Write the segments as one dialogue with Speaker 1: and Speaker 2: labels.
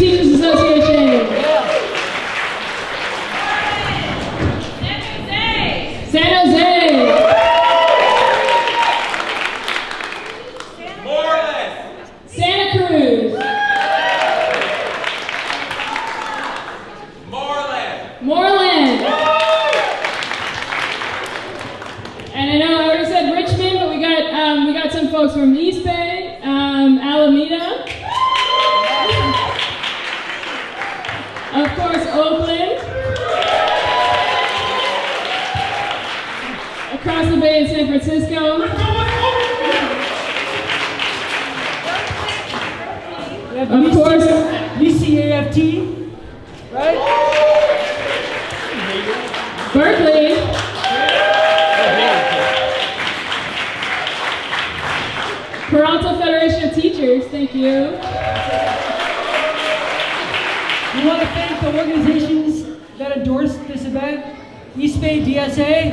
Speaker 1: Union Teachers Association. San Jose. Santa Cruz. Moreland. And I know I already said Richmond, but we got some folks from East Bay, Alameda, of course Oakland, across the bay in San Francisco,
Speaker 2: of
Speaker 1: course
Speaker 2: UCAFT, right?
Speaker 1: Berkeley, Peralta Federation of Teachers, thank you.
Speaker 2: We want to thank the organizations that endorsed this event. East Bay DSA,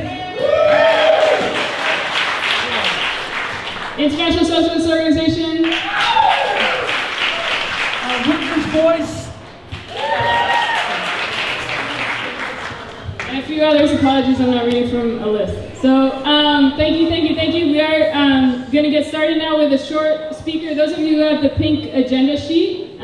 Speaker 1: International Socialist Organization,
Speaker 2: Workers' Voice,
Speaker 1: and a few others. Apologies, I'm not reading from a list. So thank you. We are going to get started now with a short speaker. Those of you who have the pink agenda sheet,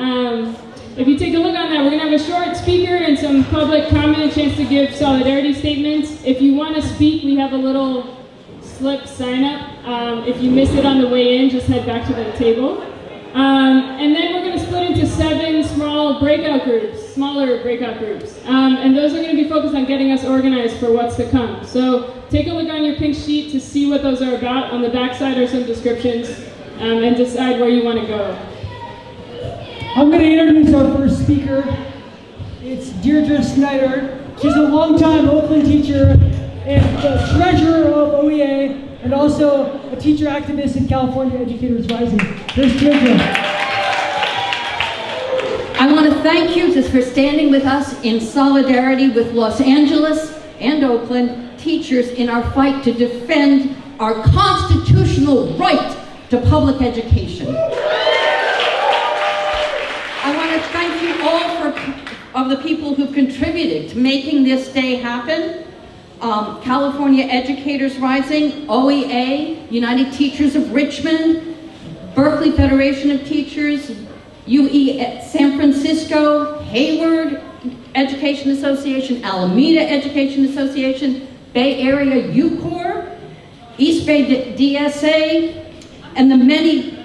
Speaker 1: if you take a look on that, we're going to have a short speaker and some public comment, a chance to give solidarity statements. If you want to speak, we have a little slip sign up. If you missed it on the way in, just head back to the table. And then we're going to split into 7 smaller breakout groups. And those are going to be focused on getting us organized for what's to come. So take a look on your pink sheet to see what those are about. On the back side are some descriptions, and decide where you want to go.
Speaker 2: I'm going to introduce our first speaker. It's Deirdre Snyder. She's a longtime Oakland teacher and the treasurer of OEA, and also a teacher activist in California Educators Rising. Here's Deirdre.
Speaker 3: I want to thank you just for standing with us in solidarity with Los Angeles and Oakland teachers in our fight to defend our constitutional right to public education. I want to thank you all of the people who've contributed to making this day happen. California Educators Rising, OEA, United Teachers of Richmond, Berkeley Federation of Teachers, UE San Francisco, Hayward Education Association, Alameda Education Association, Bay Area UCOR, East Bay DSA, and the many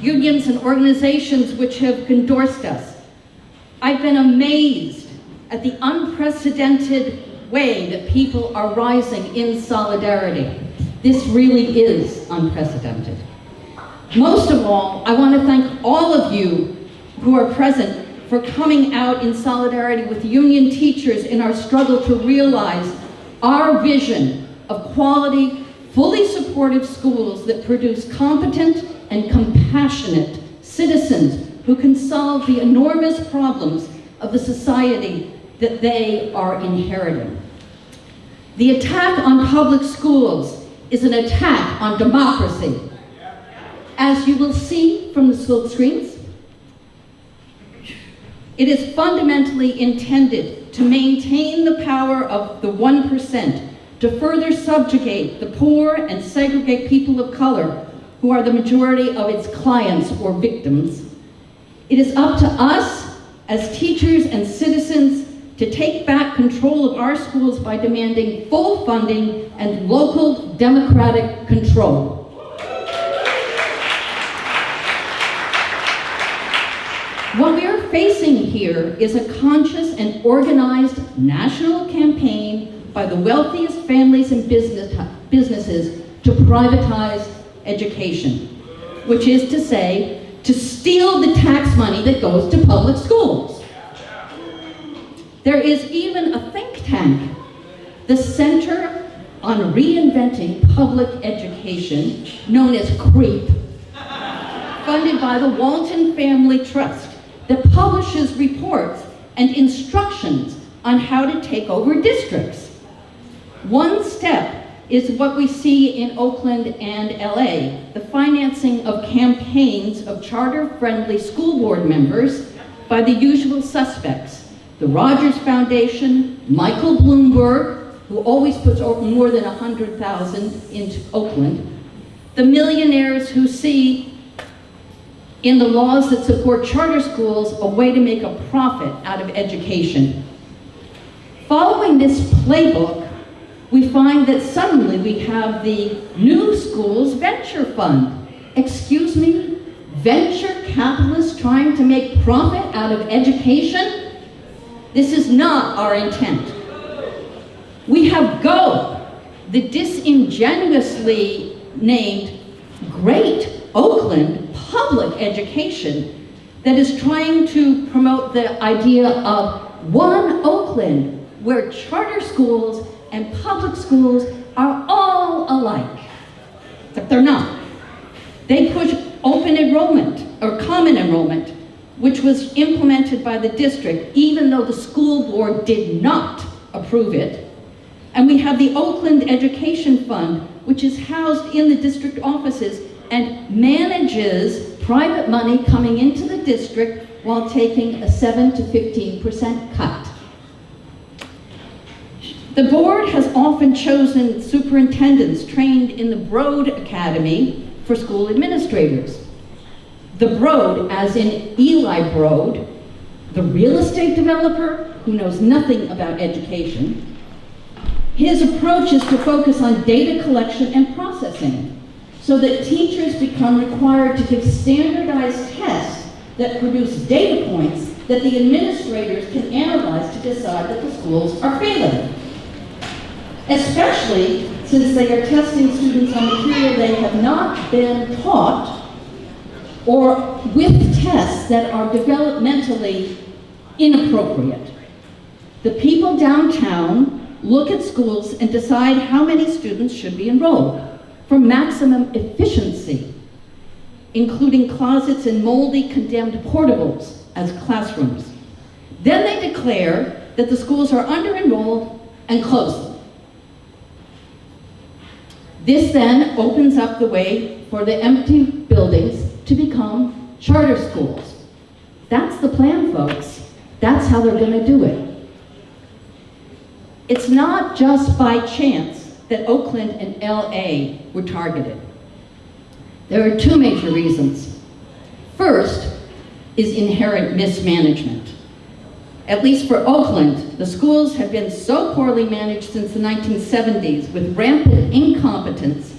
Speaker 3: unions and organizations which have endorsed us. I've been amazed at the unprecedented way that people are rising in solidarity. This really is unprecedented. Most of all, I want to thank all of you who are present for coming out in solidarity with union teachers in our struggle to realize our vision of quality, fully supportive schools that produce competent and compassionate citizens who can solve the enormous problems of the society that they are inheriting. The attack on public schools is an attack on democracy. As you will see from the school screens, it is fundamentally intended to maintain the power of the 1%, to further subjugate the poor and segregate people of color who are the majority of its clients or victims. It is up to us as teachers and citizens to take back control of our schools by demanding full funding and local democratic control. What we are facing here is a conscious and organized national campaign by the wealthiest families and businesses to privatize education, which is to say, to steal the tax money that goes to public schools. There is even a think tank, the Center on Reinventing Public Education, known as CREEP, funded by the Walton Family Trust, that publishes reports and instructions on how to take over districts. One step is what we see in Oakland and LA, the financing of campaigns of charter-friendly school board members by the usual suspects: the Rogers Foundation, Michael Bloomberg, who always puts more than 100,000 into Oakland, the millionaires who see in the laws that support charter schools a way to make a profit out of education. Following this playbook, we find that suddenly we have the New Schools Venture Fund. Excuse me? Venture capitalists trying to make profit out of education? This is not our intent. We have GO, the disingenuously named Great Oakland Public Education, that is trying to promote the idea of one Oakland, where charter schools and public schools are all alike. But they're not. They push open enrollment, or common enrollment, which was implemented by the district, even though the school board did not approve it. And we have the Oakland Education Fund, which is housed in the district offices and manages private money coming into the district while taking a 7 to 15% cut. The board has often chosen superintendents trained in the Broad Academy for school administrators. The Broad, as in Eli Broad, the real estate developer who knows nothing about education. His approach is to focus on data collection and processing, so that teachers become required to give standardized tests that produce data points that the administrators can analyze to decide that the schools are failing. Especially since they are testing students on material they have not been taught, or with tests that are developmentally inappropriate. The people downtown look at schools and decide how many students should be enrolled for maximum efficiency, including closets and moldy condemned portables as classrooms. Then they declare that the schools are under-enrolled and close them. This then opens up the way for the empty buildings to become charter schools. That's the plan, folks. That's how they're going to do it. It's not just by chance that Oakland and LA were targeted. There are two major reasons. First is inherent mismanagement. At least for Oakland, the schools have been so poorly managed since the 1970s, with rampant incompetence,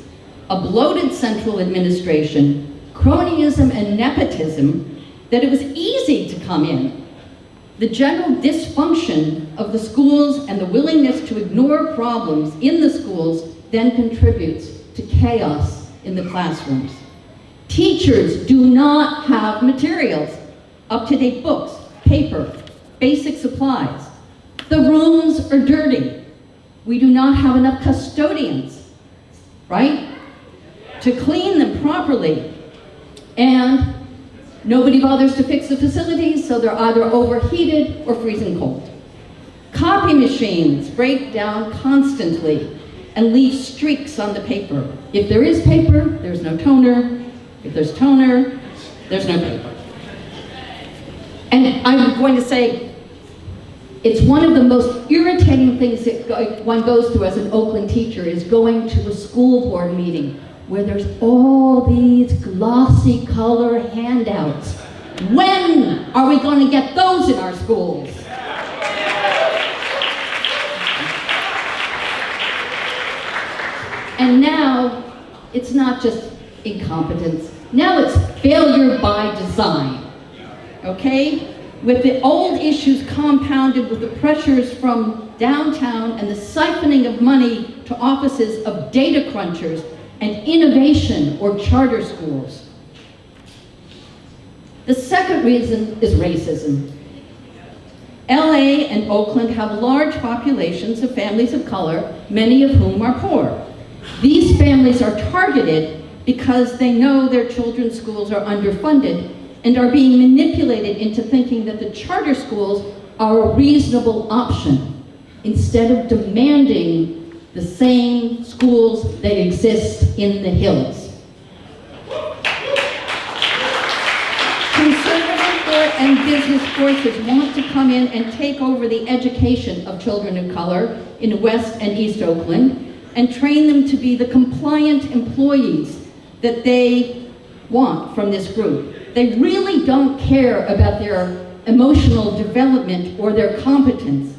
Speaker 3: a bloated central administration, cronyism and nepotism, that it was easy to come in. The general dysfunction of the schools and the willingness to ignore problems in the schools then contributes to chaos in the classrooms. Teachers do not have materials, up-to-date books, paper, basic supplies. The rooms are dirty. We do not have enough custodians, right, to clean them properly. And nobody bothers to fix the facilities, so they're either overheated or freezing cold. Copy machines break down constantly and leave streaks on the paper. If there is paper, there's no toner. If there's toner, there's no paper. And I'm going to say, it's one of the most irritating things that one goes through as an Oakland teacher is going to a school board meeting where there's all these glossy color handouts. When are we going to get those in our schools? And now, it's not just incompetence. Now it's failure by design, okay? With the old issues compounded with the pressures from downtown and the siphoning of money to offices of data crunchers and innovation or charter schools. The second reason is racism. LA and Oakland have large populations of families of color, many of whom are poor. These families are targeted because they know their children's schools are underfunded and are being manipulated into thinking that the charter schools are a reasonable option instead of demanding the same schools that exist in the hills. Conservative and business forces want to come in and take over the education of children of color in West and East Oakland and train them to be the compliant employees that they want from this group. They really don't care about their emotional development or their competence,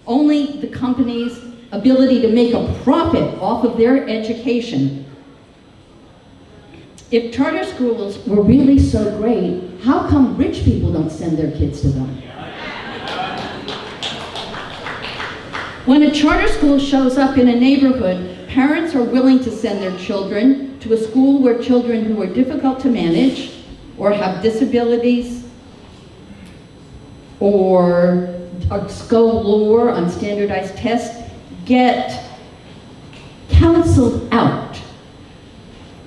Speaker 3: only the company's ability to make a profit off of their education. If charter schools were really so great, how come rich people don't send their kids to them? When a charter school shows up in a neighborhood, parents are willing to send their children to a school where children who are difficult to manage or have disabilities or score lower on standardized tests get counseled out.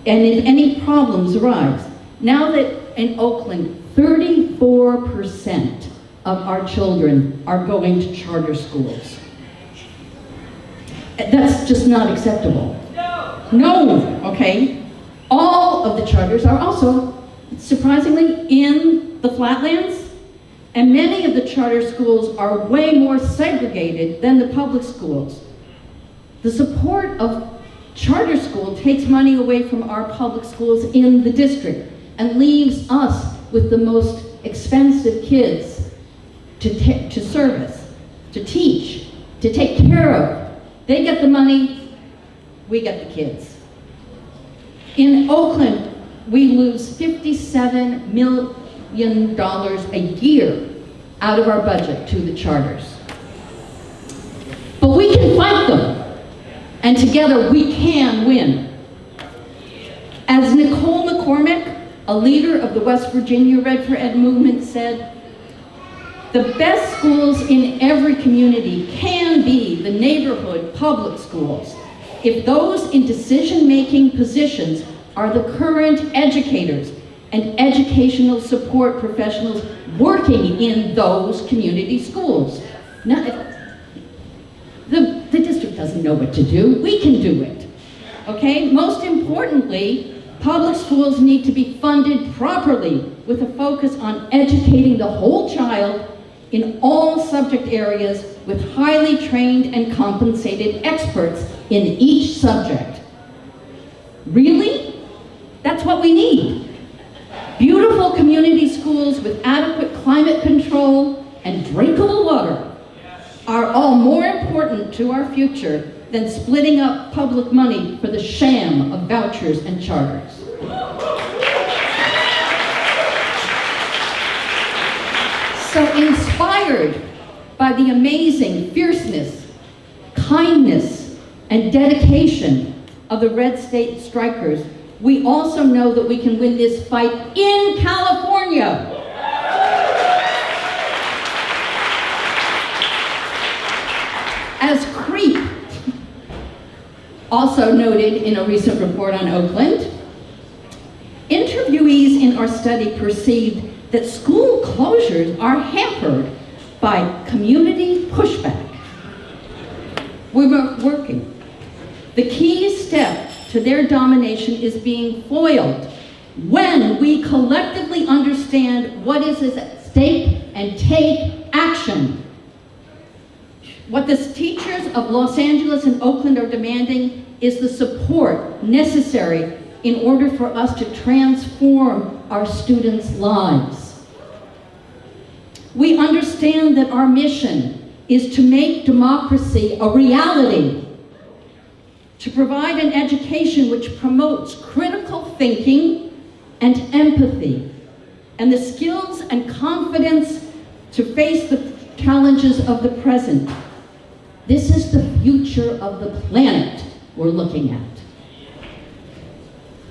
Speaker 3: And if any problems arise, now that in Oakland, 34% of our children are going to charter schools. That's just not acceptable. No, okay? All of the charters are also, surprisingly, in the flatlands, and many of the charter schools are way more segregated than the public schools. The support of charter school takes money away from our public schools in the district and leaves us with the most expensive kids to service, to teach, to take care of. They get the money, we get the kids. In Oakland, we lose $57 million a year out of our budget to the charters. But we can fight them, and together we can win. As Nicole McCormick, a leader of the West Virginia Red for Ed movement, said, the best schools in every community can be the neighborhood public schools if those in decision-making positions are the current educators and educational support professionals working in those community schools. Now, the district doesn't know what to do. We can do it, okay? Most importantly, public schools need to be funded properly with a focus on educating the whole child in all subject areas with highly trained and compensated experts in each subject. Really? That's what we need. Beautiful community schools with adequate climate control and drinkable water are all more important to our future than splitting up public money for the sham of vouchers and charters. So inspired by the amazing fierceness, kindness, and dedication of the Red State Strikers, we also know that we can win this fight in California. As CREEP also noted in a recent report on Oakland, interviewees in our study perceived that school closures are hampered by community pushback. We were working. The key step to their domination is being foiled when we collectively understand what is at stake and take action. What the teachers of Los Angeles and Oakland are demanding is the support necessary in order for us to transform our students' lives. We understand that our mission is to make democracy a reality, to provide an education which promotes critical thinking and empathy, and the skills and confidence to face the challenges of the present. This is the future of the planet we're looking at.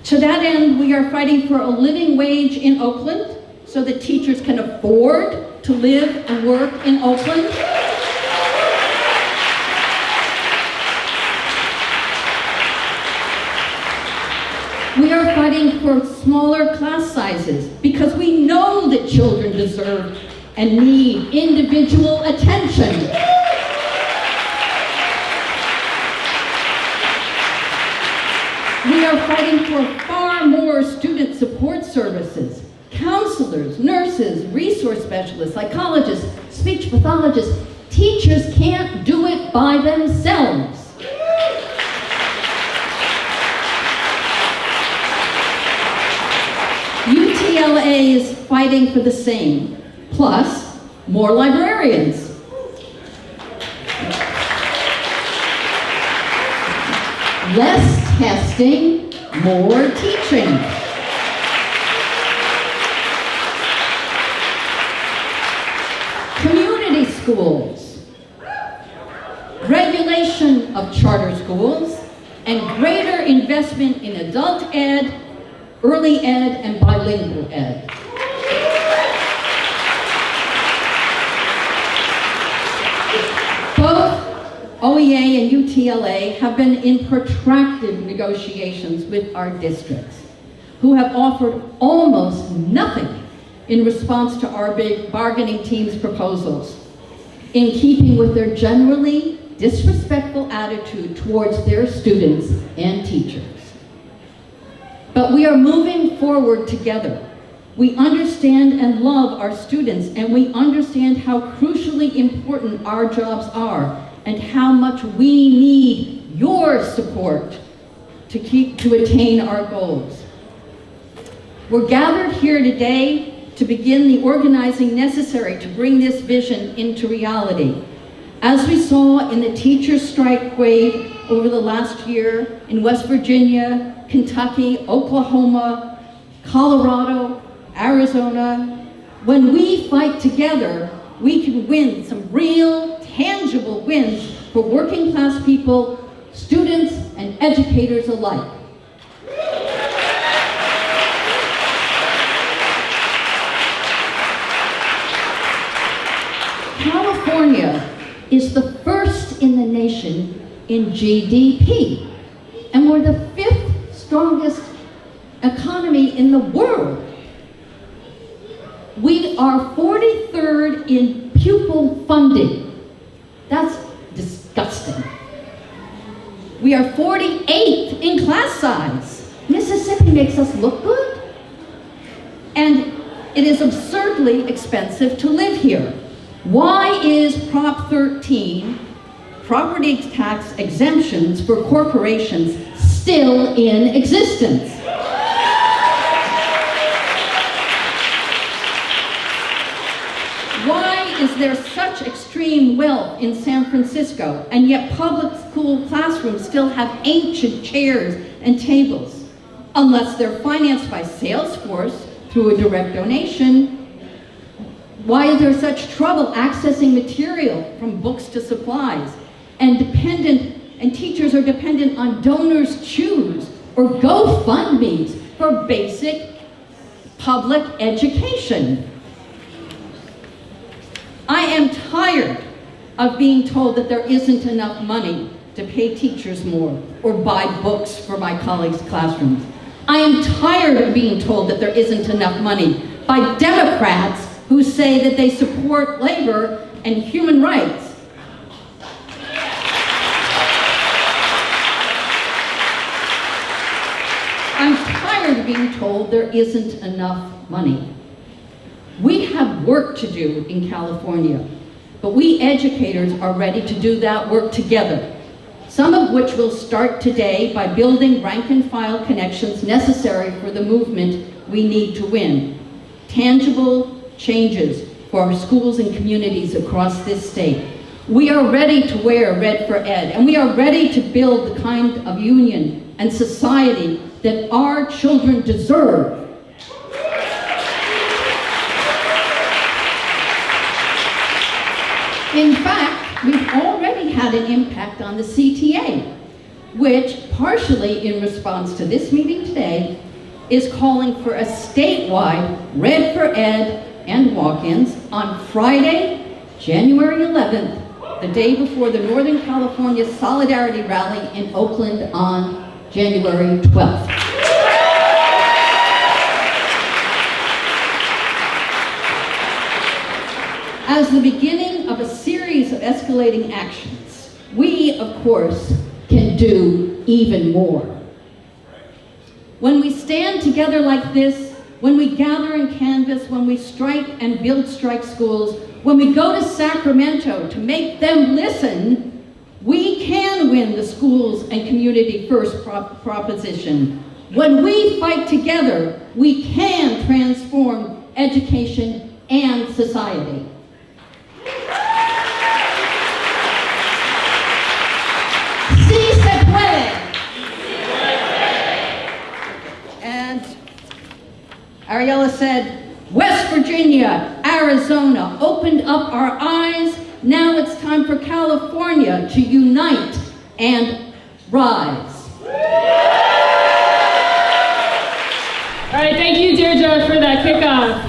Speaker 3: To that end, we are fighting for a living wage in Oakland so that teachers can afford to live and work in Oakland. We are fighting for smaller class sizes because we know that children deserve and need individual attention. We are fighting for far more student support services, counseling, counselors, nurses, resource specialists, psychologists, speech pathologists. Teachers can't do it by themselves. UTLA is fighting for the same, plus more librarians. Less testing, more teaching. Community schools, regulation of charter schools, and greater investment in adult ed, early ed, and bilingual ed. Both OEA and UTLA have been in protracted negotiations with our districts, who have offered almost nothing in response to our big bargaining team's proposals, in keeping with their generally disrespectful attitude towards their students and teachers. But we are moving forward together. We understand and love our students, and we understand how crucially important our jobs are and how much we need your support to attain our goals. We're gathered here today to begin the organizing necessary to bring this vision into reality. As we saw in the teachers' strike wave over the last year in West Virginia, Kentucky, Oklahoma, Colorado, Arizona, when we fight together, we can win some real, tangible wins for working class people, students, and educators alike. California is the first in the nation in GDP, and we're the 5th strongest economy in the world. We are 43rd in pupil funding. That's disgusting. We are 48th in class size. Mississippi makes us look good. And it is absurdly expensive to live here. Why is Prop 13, property tax exemptions for corporations, still in existence? Why is there such extreme wealth in San Francisco, and yet public school classrooms still have ancient chairs and tables? Unless they're financed by Salesforce through a direct donation. Why is there such trouble accessing material from books to supplies? And teachers are dependent on Donors Choose or GoFundMes for basic public education. I am tired of being told that there isn't enough money to pay teachers more or buy books for my colleagues' classrooms. I am tired of being told that there isn't enough money by Democrats who say that they support labor and human rights. I'm tired of being told there isn't enough money. We have work to do in California, but we educators are ready to do that work together, some of which will start today by building rank and file connections necessary for the movement we need to win. Tangible changes for our schools and communities across this state. We are ready to wear red for ed, and we are ready to build the kind of union and society that our children deserve. In fact, we've already had an impact on the CTA, which, partially in response to this meeting today, is calling for a statewide Red for Ed and walk-ins on Friday, January 11th, the day before the Northern California Solidarity Rally in Oakland on January 12th. As the beginning of a series of escalating actions, we, of course, can do even more. When we stand together like this, when we gather and canvass, when we strike and build strike schools, when we go to Sacramento to make them listen, we can win the schools and community first proposition. When we fight together, we can transform education and society. Sí se puede. And Ariella said, West Virginia, Arizona opened up our eyes. Now it's time for California to unite and rise.
Speaker 1: All right, thank you, Deirdre, for that kickoff.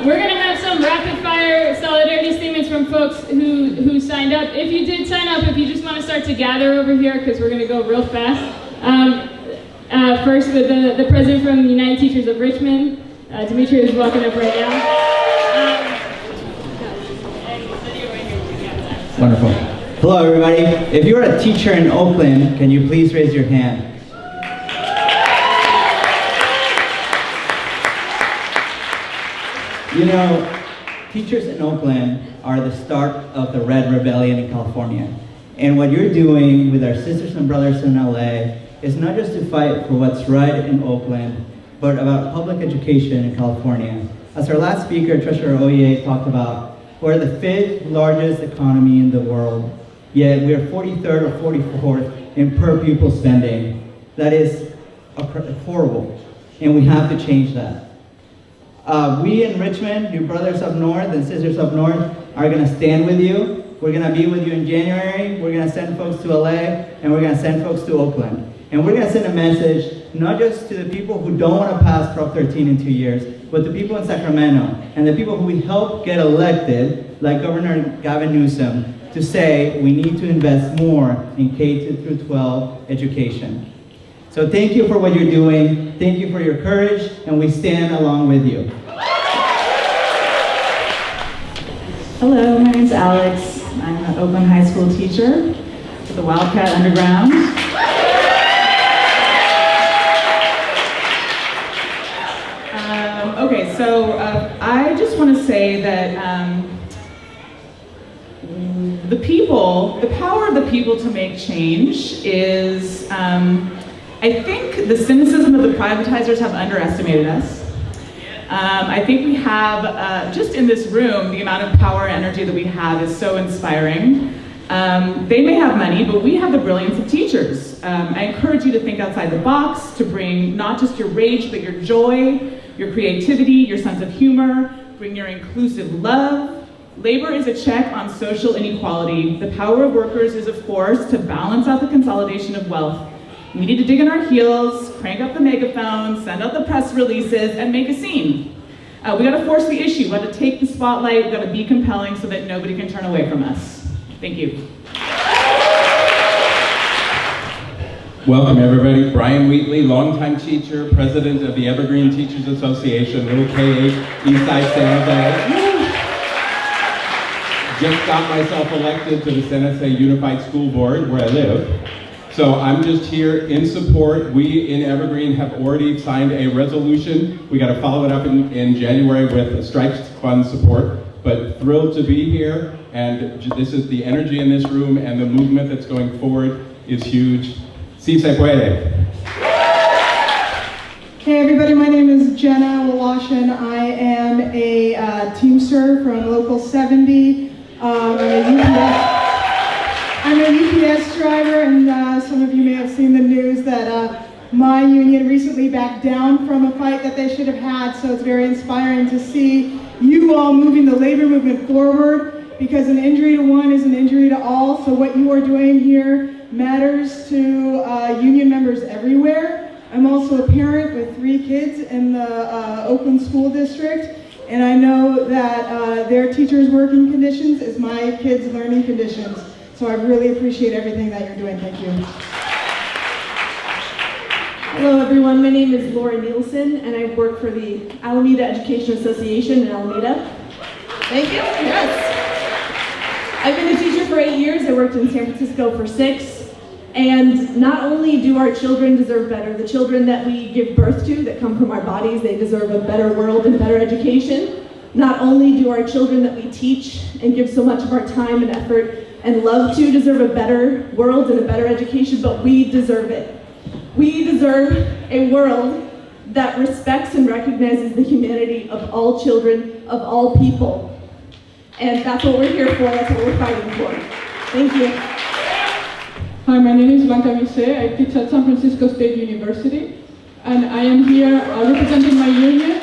Speaker 1: We're going to have some rapid-fire solidarity statements from folks who signed up. If you did sign up, if you just want to start to gather over here, because we're going to go real fast. First, with the president from the United Teachers of Richmond, Dimitri is walking up right now.
Speaker 4: Wonderful. Hello, everybody. If you're a teacher in Oakland, can you please raise your hand? You know, teachers in Oakland are the start of the Red Rebellion in California. And what you're doing with our sisters and brothers in LA is not just to fight for what's right in Oakland, but about public education in California. As our last speaker, Treasurer OEA, talked about, we're the 5th largest economy in the world, yet we're 43rd or 44th in per pupil spending. That is horrible, and we have to change that. We in Richmond, your brothers up north and sisters up north, are going to stand with you. We're going to be with you in January. We're going to send folks to LA, and we're going to send folks to Oakland. And we're going to send a message, not just to the people who don't want to pass Prop 13 in 2 years, but the people in Sacramento, and the people who we helped get elected, like Governor Gavin Newsom, to say we need to invest more in K-12 education. So thank you for what you're doing. Thank you for your courage, and we stand along with you.
Speaker 5: Hello, my name's Alex. I'm an Oakland High School teacher at the Wildcat Underground. Okay, so I just want to say that the power of the people to make change is, I think the cynicism of the privatizers have underestimated us. I think we have, just in this room, the amount of power and energy that we have is so inspiring. They may have money, but we have the brilliance of teachers. I encourage you to think outside the box, to bring not just your rage, but your joy, your creativity, your sense of humor, bring your inclusive love. Labor is a check on social inequality. The power of workers is a force to balance out the consolidation of wealth. We need to dig in our heels, crank up the megaphone, send out the press releases, and make a scene. We gotta force the issue, we gotta take the spotlight, we gotta be compelling so that nobody can turn away from us. Thank you.
Speaker 6: Welcome everybody. Brian Wheatley, longtime teacher, president of the Evergreen Teachers Association, Little K-8, Eastside San Jose. Just got myself elected to the San Jose Unified School Board where I live. So I'm just here in support. We in Evergreen have already signed a resolution. We got to follow it up in January with a strikes fund support, but thrilled to be here. And this is the energy in this room and the movement that's going forward is huge. Sí se puede.
Speaker 7: Hey everybody, my name is Jenna Wolashin. I am a Teamster from Local 70. I'm a UPS driver, and some of you may have seen the news that my union recently backed down from a fight that they should have had, so it's very inspiring to see you all moving the labor movement forward, because an injury to one is an injury to all, so what you are doing here matters to union members everywhere. I'm also a parent with 3 kids in the Oakland School District, and I know that their teachers' working conditions is my kids' learning conditions. So I really appreciate everything that you're doing. Thank you.
Speaker 8: Hello everyone, my name is Laura Nielsen and I work for the Alameda Education Association in Alameda. Thank you, yes. I've been a teacher for 8 years. I worked in San Francisco for 6. And not only do our children deserve better, the children that we give birth to, that come from our bodies, they deserve a better world and better education. Not only do our children that we teach and give so much of our time and effort and love to deserve a better world and a better education, but we deserve it. We deserve a world that respects and recognizes the humanity of all children, of all people. And that's what we're here for, that's what we're fighting for. Thank you.
Speaker 9: Hi, my name is Blanca Mise. I teach at San Francisco State University, and I am here representing my union,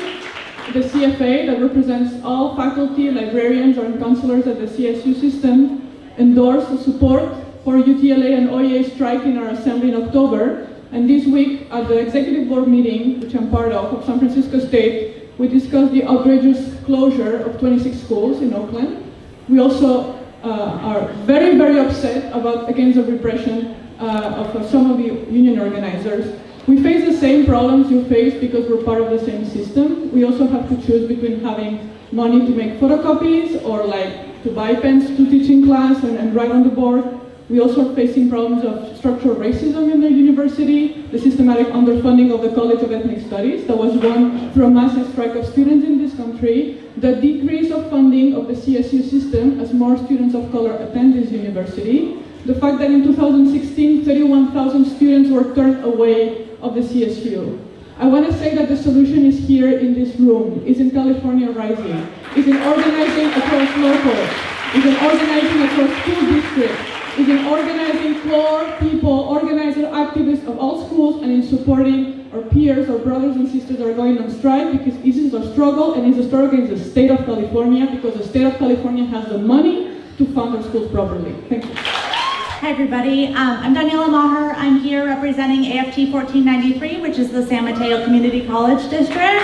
Speaker 9: the CFA, that represents all faculty, librarians, and counselors at the CSU system, endorse support for UTLA and OEA strike in our assembly in October. And this week at the executive board meeting, which I'm part of San Francisco State, we discussed the outrageous closure of 26 schools in Oakland. We also are very, very upset against the repression of some of the union organizers. We face the same problems you face because we're part of the same system. We also have to choose between having money to make photocopies or like to buy pens to teach in class and write on the board. We also are facing problems of structural racism in the university, the systematic underfunding of the College of Ethnic Studies that was won through a massive strike of students in this country, the decrease of funding of the CSU system as more students of color attend this university, the fact that in 2016, 31,000 students were turned away of the CSU. I want to say that the solution is here in this room, is in California Rising, is in organizing across locals, is in organizing across school districts, is in organizing core people, organizer activists of all schools, and in supporting our peers, our brothers and sisters that are going on strike, because this is a struggle, and it's a struggle against the state of California, because the state of California has the money to fund our schools properly. Thank you.
Speaker 10: Hi everybody, I'm Daniela Maher. I'm here representing AFT 1493, which is the San Mateo Community College District.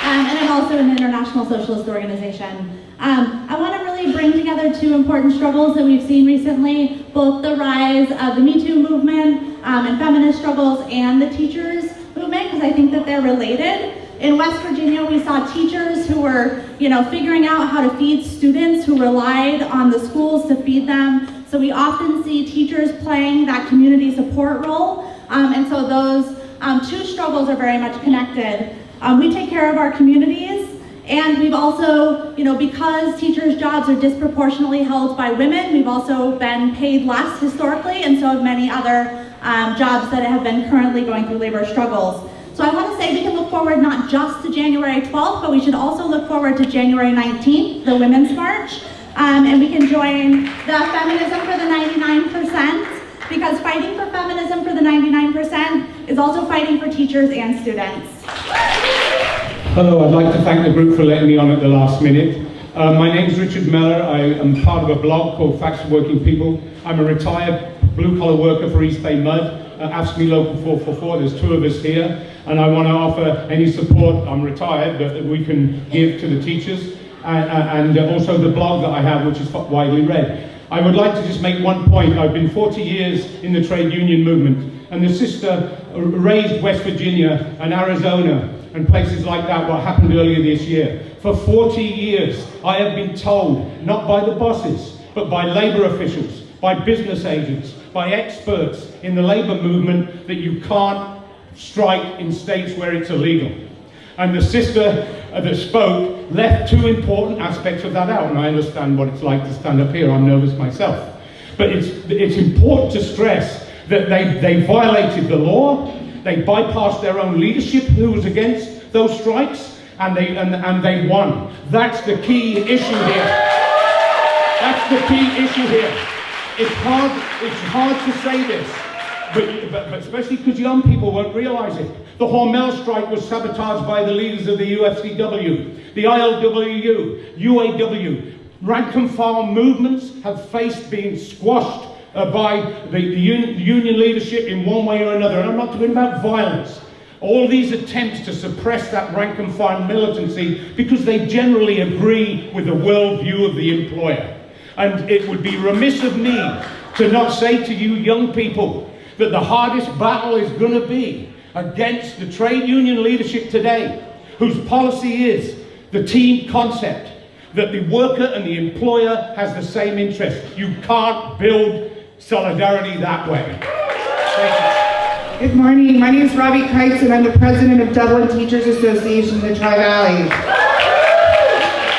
Speaker 10: And I'm also an international socialist organization. I want to really bring together two important struggles that we've seen recently, both the rise of the Me Too movement and feminist struggles and the teachers movement, because I think that they're related. In West Virginia, we saw teachers who were, figuring out how to feed students who relied on the schools to feed them. So we often see teachers playing that community support role. And so those two struggles are very much connected. We take care of our communities, and we've also, because teachers' jobs are disproportionately held by women, we've also been paid less historically, and so have many other jobs that have been currently going through labor struggles. So I want to say we can look forward not just to January 12th, but we should also look forward to January 19th, the Women's March, and we can join the Feminism for the 99%, because fighting for feminism for the 99% is also fighting for teachers and students.
Speaker 11: Hello, I'd like to thank the group for letting me on at the last minute. My name's Richard Meller. I am part of a blog called Facts for Working People. I'm a retired blue-collar worker for East Bay Mud. Ask me Local 444, there's two of us here, and I want to offer any support, I'm retired, that we can give to the teachers, and also the blog that I have, which is widely read. I would like to just make one point. I've been 40 years in the trade union movement, and the sister raised West Virginia and Arizona and places like that, what happened earlier this year. For 40 years, I have been told, not by the bosses, but by labor officials, by business agents, by experts in the labor movement, that you can't strike in states where it's illegal. And the sister that spoke left two important aspects of that out, and I understand what it's like to stand up here. I'm nervous myself. But it's important to stress that they violated the law, they bypassed their own leadership who was against those strikes, and they won. That's the key issue here. That's the key issue here. It's hard to say this, but especially because young people won't realize it. The Hormel strike was sabotaged by the leaders of the UFCW, the ILWU, UAW. Rank and file movements have faced being squashed by the union leadership in one way or another. And I'm not talking about violence. All these attempts to suppress that rank and file militancy because they generally agree with the worldview of the employer. And it would be remiss of me to not say to you young people that the hardest battle is going to be against the trade union leadership today, whose policy is the team concept, that the worker and the employer has the same interest. You can't build solidarity that way. Thank you.
Speaker 12: Good morning. My name is Robbie Kites, and I'm the president of Dublin Teachers Association in the Tri-Valley.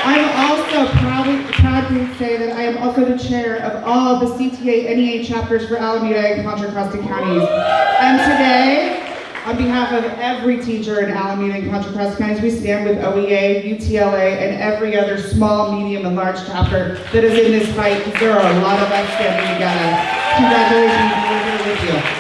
Speaker 12: I'm also proud to say that I am also the chair of all of the CTA NEA chapters for Alameda and Contra Costa counties. And today, on behalf of every teacher in Alameda and Contra Costa counties, we stand with OEA, UTLA, and every other small, medium, and large chapter that is in this fight, because there are a lot of us standing together. Congratulations, we're here with you.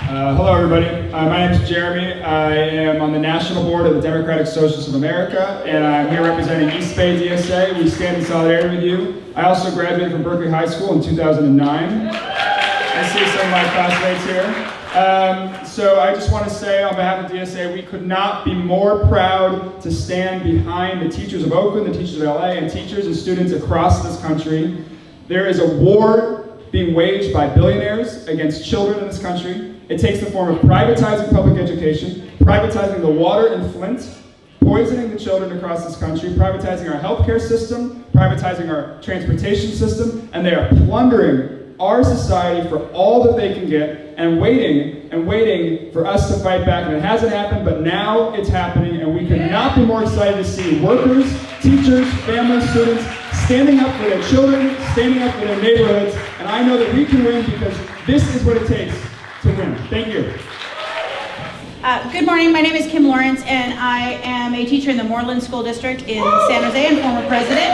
Speaker 13: Hello everybody, my name is Jeremy. I am on the national board of the Democratic Socialists of America, and I'm here representing East Bay DSA. We stand in solidarity with you. I also graduated from Berkeley High School in 2009. I see some of my classmates here. So I just want to say on behalf of DSA, we could not be more proud to stand behind the teachers of Oakland, the teachers of LA, and teachers and students across this country. There is a war being waged by billionaires against children in this country. It takes the form of privatizing public education, privatizing the water in Flint, poisoning the children across this country, privatizing our healthcare system, privatizing our transportation system, and they are plundering our society for all that they can get and waiting for us to fight back. And it hasn't happened, but now it's happening, and we could not be more excited to see workers, teachers, families, students standing up for their children, standing up for their neighborhoods, and I know that we can win because this is what it takes to win. Thank you.
Speaker 14: Good morning, my name is Kim Lawrence, and I am a teacher in the Moreland School District in San Jose and former president.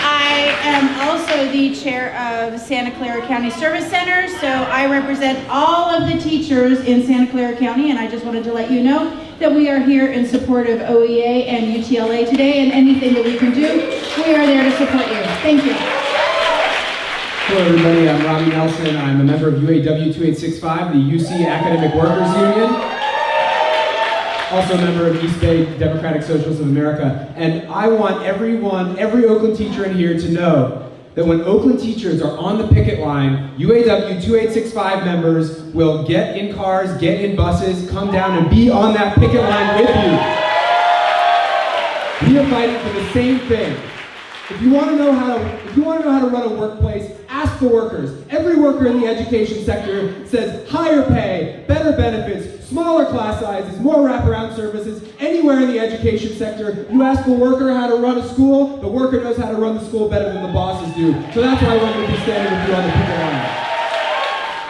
Speaker 14: I am also the chair of Santa Clara County Service Center, so I represent all of the teachers in Santa Clara County, and I just wanted to let you know that we are here in support of OEA and UTLA today, and anything that we can do, we are there to support you. Thank you.
Speaker 15: Hello everybody, I'm Robbie Nelson. I'm a member of UAW 2865, the UC Academic Workers Union. Also a member of East Bay Democratic Socialists of America. And I want every Oakland teacher in here to know that when Oakland teachers are on the picket line, UAW 2865 members will get in cars, get in buses, come down and be on that picket line with you. We are fighting for the same thing. If you want to know how to run a workplace, ask the workers. Every worker in the education sector says higher pay, better benefits, smaller class sizes, more wraparound services. Anywhere in the education sector, you ask a worker how to run a school, the worker knows how to run the school better than the bosses do. So that's why we're going to be standing with you on the picket line.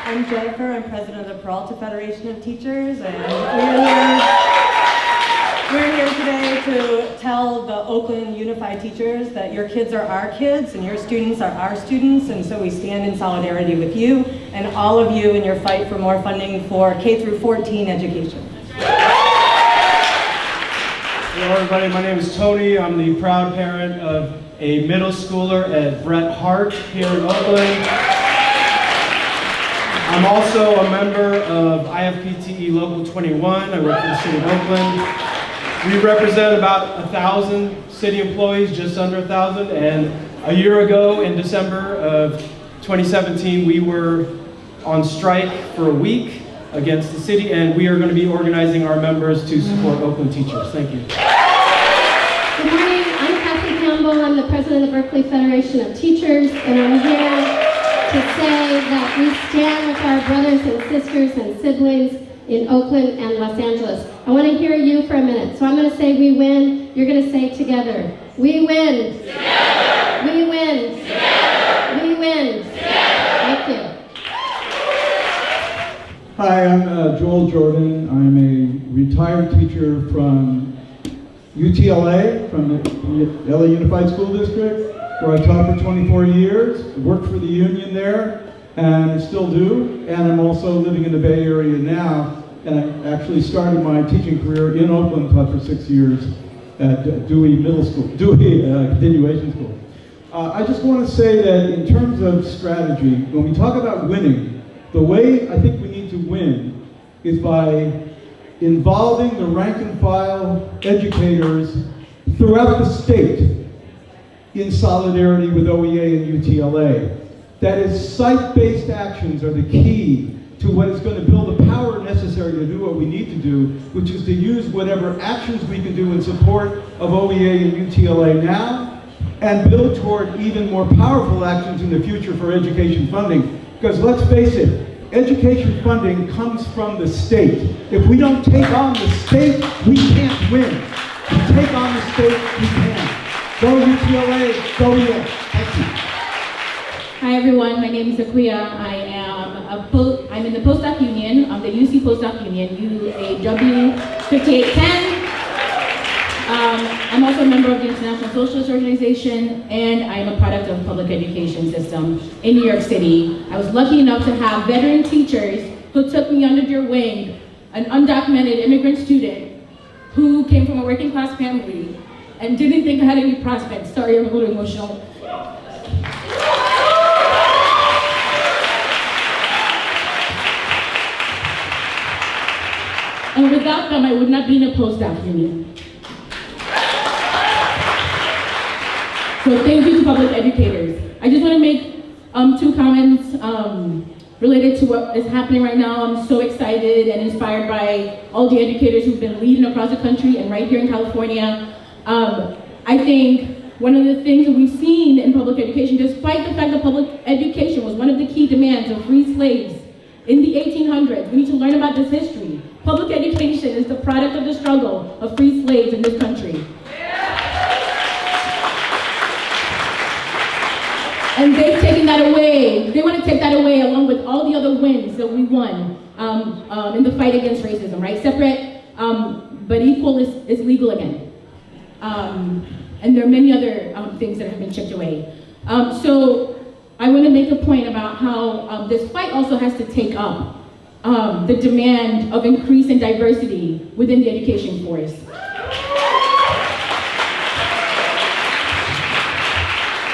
Speaker 16: I'm Jennifer. I'm president of the Peralta Federation of Teachers, and we're here today to tell the Oakland Unified teachers that your kids are our kids and your students are our students, and so we stand in solidarity with you and all of you in your fight for more funding for K through 14 education.
Speaker 17: Hello everybody, my name is Tony. I'm the proud parent of a middle schooler at Bret Harte here in Oakland. I'm also a member of IFPTE Local 21. I work for the City of Oakland. We represent about 1,000 city employees, just under 1,000, and a year ago in December of 2017 we were on strike for a week against the city, and we are going to be organizing our members to support Oakland teachers. Thank you.
Speaker 18: Good morning, I'm Kathy Campbell. I'm the president of the Berkeley Federation of Teachers, and I'm here to say that we stand with our brothers and sisters and siblings in Oakland and Los Angeles. I want to hear you for a minute. So I'm going to say we win. You're going to say together. We win. Together. We win. Together. We win. Together. Thank you.
Speaker 19: Hi, I'm Joel Jordan. I'm a retired teacher from UTLA, from the LA Unified School District, where I taught for 24 years, worked for the union there, and I still do. And I'm also living in the Bay Area now. And I actually started my teaching career in Oakland, taught for 6 years at Dewey Middle School, Dewey Continuation School. I just want to say that in terms of strategy, when we talk about winning, the way I think we need to win is by involving the rank and file educators throughout the state in solidarity with OEA and UTLA. That is, site-based actions are the key to what is going to build the power necessary to do what we need to do, which is to use whatever actions we can do in support of OEA and UTLA now, and build toward even more powerful actions in the future for education funding. Because let's face it, education funding comes from the state. If we don't take on the state, we can't win. If we take on the state, we can. Go UTLA, go OEA. Thank you.
Speaker 20: Hi everyone, my name is Akuya. I'm in the postdoc union, the UC postdoc union, UAW 5810. I'm also a member of the International Socialist Organization, and I am a product of the public education system in New York City. I was lucky enough to have veteran teachers who took me under their wing, an undocumented immigrant student who came from a working class family and didn't think I had any prospects. Sorry, I'm a little emotional. And without them, I would not be in a postdoc union. So thank you to public educators. I just want to make 2 comments related to what is happening right now. I'm so excited and inspired by all the educators who've been leading across the country and right here in California. I think one of the things that we've seen in public education, despite the fact that public education was one of the key demands of free slaves in the 1800s, we need to learn about this history. Public education is the product of the struggle of free slaves in this country. And they've taken that away. They want to take that away along with all the other wins that we won in the fight against racism, right? Separate but equal is legal again. And there are many other things that have been chipped away. So I want to make a point about how this fight also has to take up the demand of increase in diversity within the education force.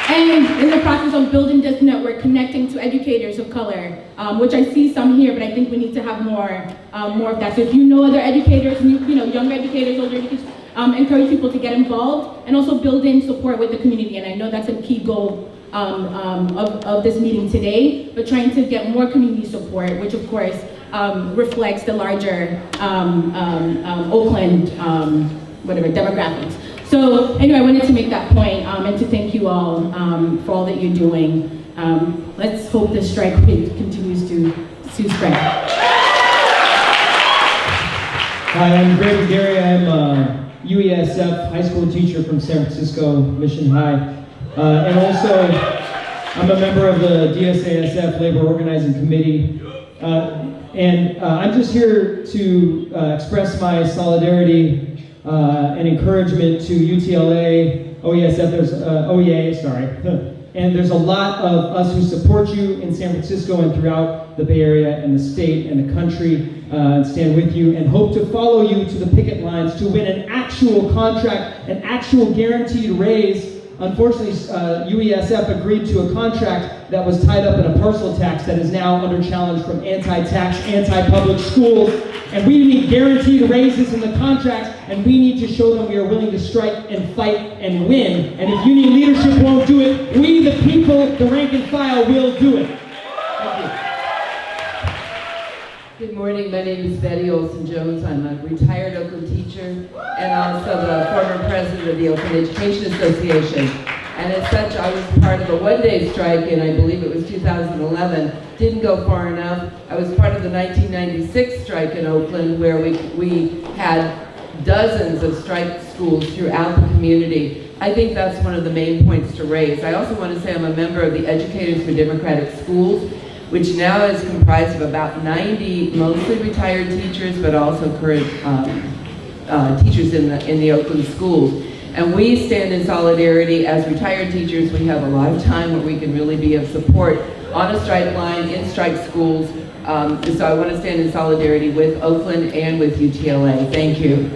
Speaker 20: And in the process of building this network, connecting to educators of color, which I see some here, but I think we need to have more of that. So if you know other educators, younger educators, older educators, encourage people to get involved and also build in support with the community. And I know that's a key goal of this meeting today, but trying to get more community support, which of course reflects the larger Oakland demographics. So anyway, I wanted to make that point and to thank you all for all that you're doing. Let's hope this strike rate continues to spread.
Speaker 21: Hi, I'm Greg Gary. I'm a UESF high school teacher from San Francisco Mission High. And also, I'm a member of the DSASF Labor Organizing Committee. And I'm just here to express my solidarity and encouragement to UTLA, OESF, there's OEA, sorry. And there's a lot of us who support you in San Francisco and throughout the Bay Area and the state and the country, and stand with you and hope to follow you to the picket lines to win an actual contract, an actual guaranteed raise. Unfortunately, UESF agreed to a contract that was tied up in a parcel tax that is now under challenge from anti-tax, anti-public schools. And we need guaranteed raises in the contracts, and we need to show them we are willing to strike and fight and win. And if union leadership won't do it, we, the people, the rank and file, will do it. Thank you.
Speaker 22: Good morning, my name is Betty Olson-Jones. I'm a retired Oakland teacher and also the former president of the Oakland Education Association. And as such, I was part of a one-day strike in, I believe it was 2011. Didn't go far enough. I was part of the 1996 strike in Oakland where we had dozens of strike schools throughout the community. I think that's one of the main points to raise. I also want to say I'm a member of the Educators for Democratic Schools, which now is comprised of about 90 mostly retired teachers, but also current teachers in the Oakland schools. And we stand in solidarity. As retired teachers, we have a lot of time where we can really be of support on a strike line, in strike schools. So I want to stand in solidarity with Oakland and with UTLA. Thank you.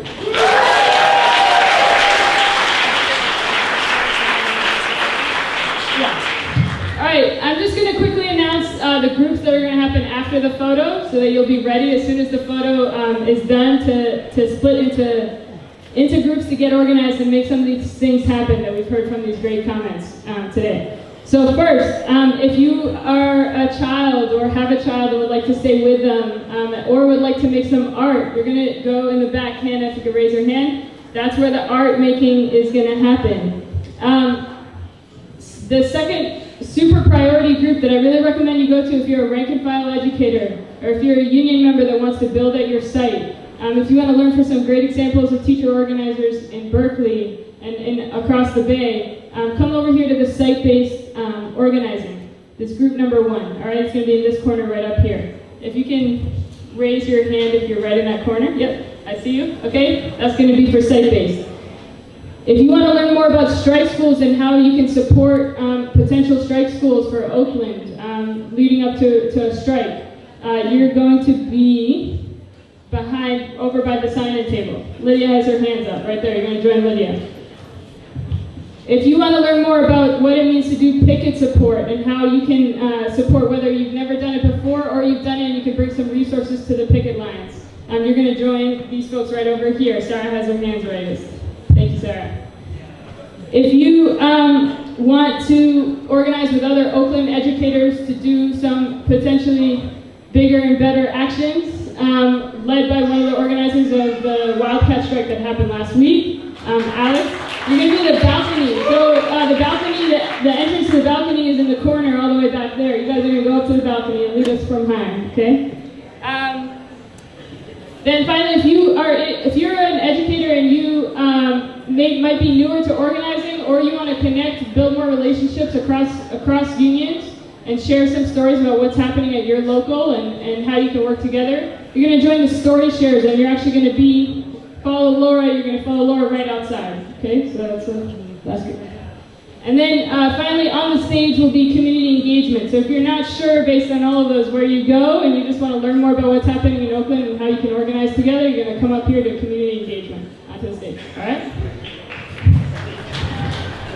Speaker 1: All right, I'm just going to quickly announce the groups that are going to happen after the photo so that you'll be ready as soon as the photo is done to split into groups to get organized and make some of these things happen that we've heard from these great comments today. So first, if you are a child or have a child that would like to stay with them or would like to make some art, you're going to go in the back. Hannah, if you could raise your hand. That's where the art making is going to happen. The second super priority group that I really recommend you go to if you're a rank and file educator, or if you're a union member that wants to build at your site. If you want to learn from some great examples of teacher organizers in Berkeley and across the Bay, come over here to the site-based organizing. This group number 1, all right? It's going to be in this corner right up here. If you can raise your hand if you're right in that corner. Yep, I see you. Okay, that's going to be for site-based. If you want to learn more about strike schools and how you can support potential strike schools for Oakland leading up to a strike, you're going to be over by the sign-in table. Lydia has her hands up right there. You're going to join Lydia. If you want to learn more about what it means to do picket support and how you can support whether you've never done it before or you've done it and you can bring some resources to the picket lines, you're going to join these folks right over here. Sarah has her hands raised. Thank you, Sarah. If you want to organize with other Oakland educators to do some potentially bigger and better actions, led by one of the organizers of the Wildcat strike that happened last week, Alex, you're going to be in the balcony. So the balcony, the entrance to the balcony is in the corner all the way back there. You guys are going to go up to the balcony and lead us from high, okay? Then finally, if you're an educator and you might be newer to organizing, or you want to connect, build more relationships across unions, and share some stories about what's happening at your local and how you can work together, you're going to join the story shares, and you're actually going to follow Laura. You're going to follow Laura right outside. Okay, so that's good. And then finally, on the stage will be community engagement. So if you're not sure, based on all of those, where you go, and you just want to learn more about what's happening in Oakland and how you can organize together, you're going to come up here to community engagement onto the stage. All right?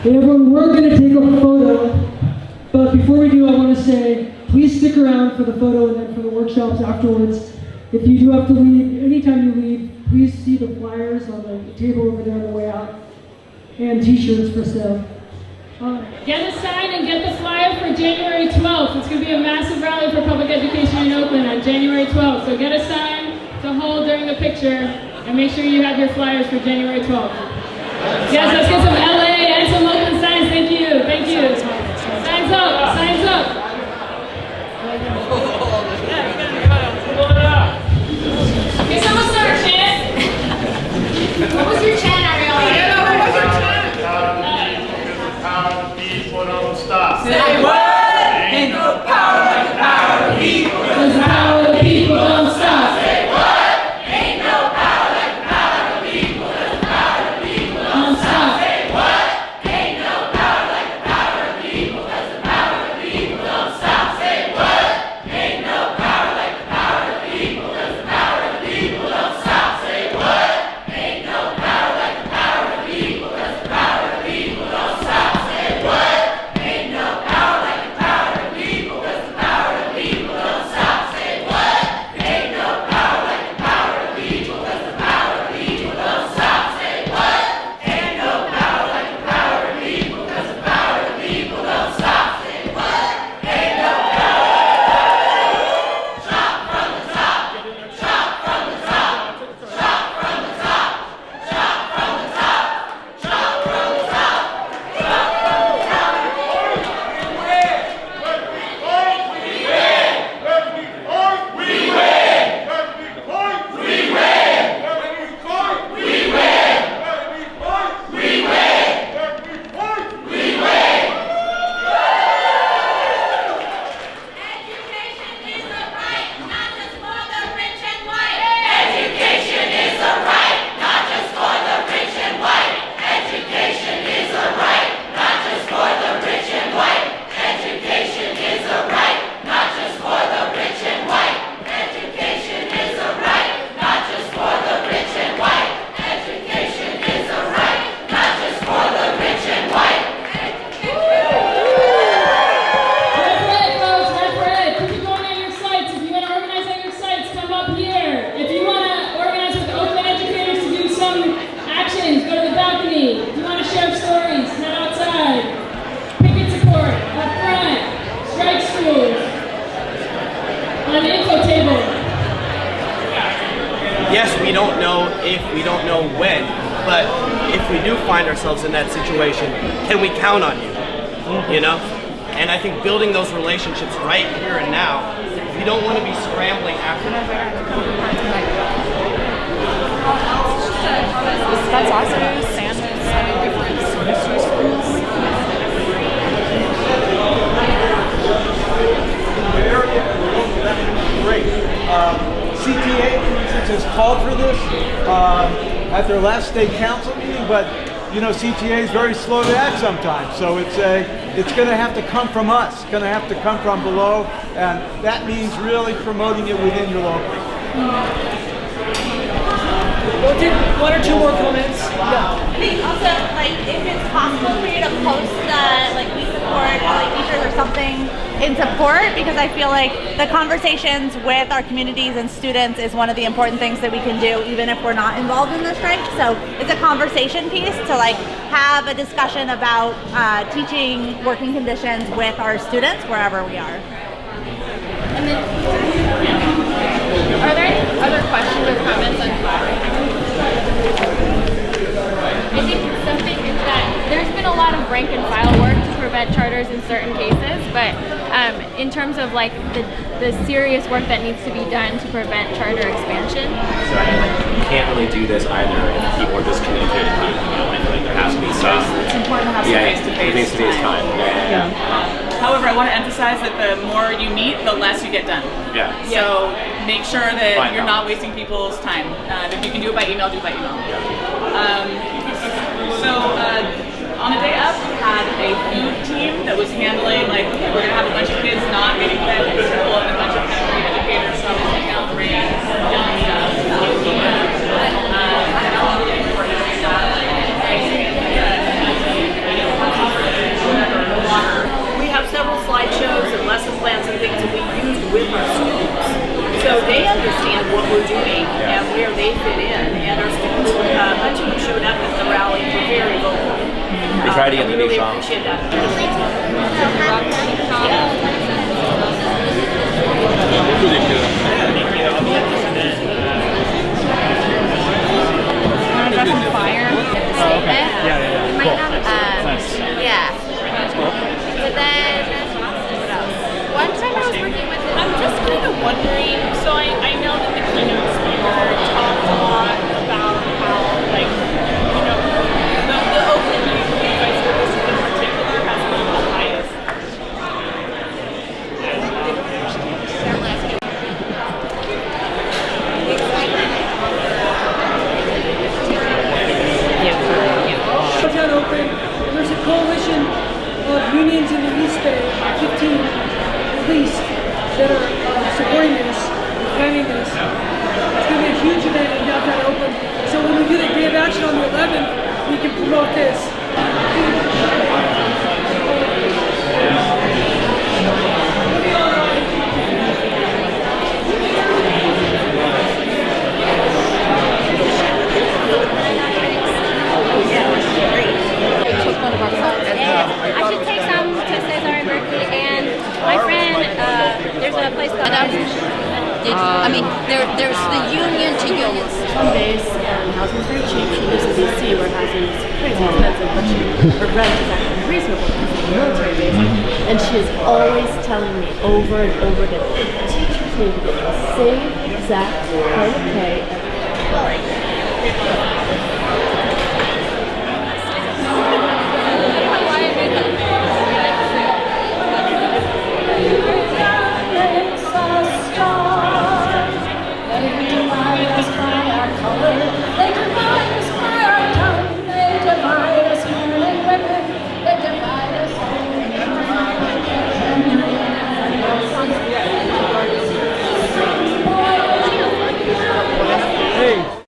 Speaker 2: Hey everyone, we're going to take a photo, but before we do, I want to say, please stick around for the photo and then for the workshops afterwards. If you do have to leave, anytime you leave, please see the flyers on the table over there on the way out, and t-shirts for sale.
Speaker 1: Get a sign and get the flyer for January 12th. It's going to be a massive rally for public education in Oakland on January 12th. So get a sign to hold during the picture, and make sure you have your flyers for January 12th. Yes, let's get some LA and some Oakland signs. Thank you. Thank you. Signs up. Signs up. Okay, someone start a chant. What was your chant, Ariel? What was your chant?
Speaker 3: Don't stop.
Speaker 1: Say what? Ain't no power like the power of the people. 'Cause the power of the people don't stop. Say what? Ain't no power like the power of the people. 'Cause the power of the people don't stop. Say what? Ain't no power like the power of the people. 'Cause the power of the people don't stop. Say what? Ain't no power like the power of the people. 'Cause the power of the people don't stop. Say what? Ain't no power like the power of the people. 'Cause the power of the people don't stop. Say what?
Speaker 23: Yes, we don't know if, we don't know when, but if we do find ourselves in that situation, can we count on you? you know? And I think building those relationships right here and now, we don't want to be scrambling after that.
Speaker 3: That's awesome.
Speaker 4: Great. CTA, for instance, has called for this at their last state council meeting, but you know, CTA is very slow to act sometimes. So it's going to have to come from us. It's going to have to come from below, and that means really promoting it within your local.
Speaker 2: We'll take one or two more comments.
Speaker 3: I think also, like, if it's possible for you to post, like, we support LA teachers or something in support, because I feel like the conversations with our communities and students is one of the important things that we can do, even if we're not involved in the strike. So it's a conversation piece to, like, have a discussion about teaching working conditions with our students wherever we are.
Speaker 5: And then, are there any other questions or comments on I think something is that there's been a lot of rank and file work to prevent charters in certain cases, but in terms of like the serious work that needs to be done to prevent charter expansion.
Speaker 24: So you can't really do this either if people are just communicating. I feel like there has to be some.
Speaker 25: It's important to have some face-to-face
Speaker 24: time.
Speaker 25: However, I want to emphasize that the more you meet, the less you get done.
Speaker 24: Yeah.
Speaker 25: So make sure that you're not wasting people's time. If you can do it by email, do it by email. On the day up, we had a food team that was handling, like, okay, we're going to have a bunch of kids not getting fed in school and a bunch of kind of educators from like Calgary, young stuff.
Speaker 26: We have several slideshows and lesson plans and things that we use with our students. So they understand what we're doing and where they fit in. And our students, a bunch of them showed up at the rally, were very vocal.
Speaker 24: We try to get the
Speaker 26: really
Speaker 24: big songs.
Speaker 26: appreciate that.
Speaker 5: Fire statement.
Speaker 25: Yeah.
Speaker 5: Might not yeah. But then what else? One time I was working with
Speaker 25: I'm just kind of wondering, so I know that the keynote speaker talked a lot about how, like, you know, the Oakland Unified School District in particular has one of the highest.
Speaker 2: Downtown Oakland, and there's a coalition of unions in the East Bay, 15 at least, that are supporting this, planning this. It's going to be a huge event in downtown Oakland. So when we do the day of action on the 11th, we can promote this.
Speaker 5: I should take some to Cesar in Berkeley, and my friend, there's a place called
Speaker 27: there's the union to union.
Speaker 26: Home base and housing is very cheap. She lives in DC where housing is crazy expensive, but her rent is actually reasonable because it's a military base. And she is always telling me over and over again, teachers need to get the same exact kind of pay.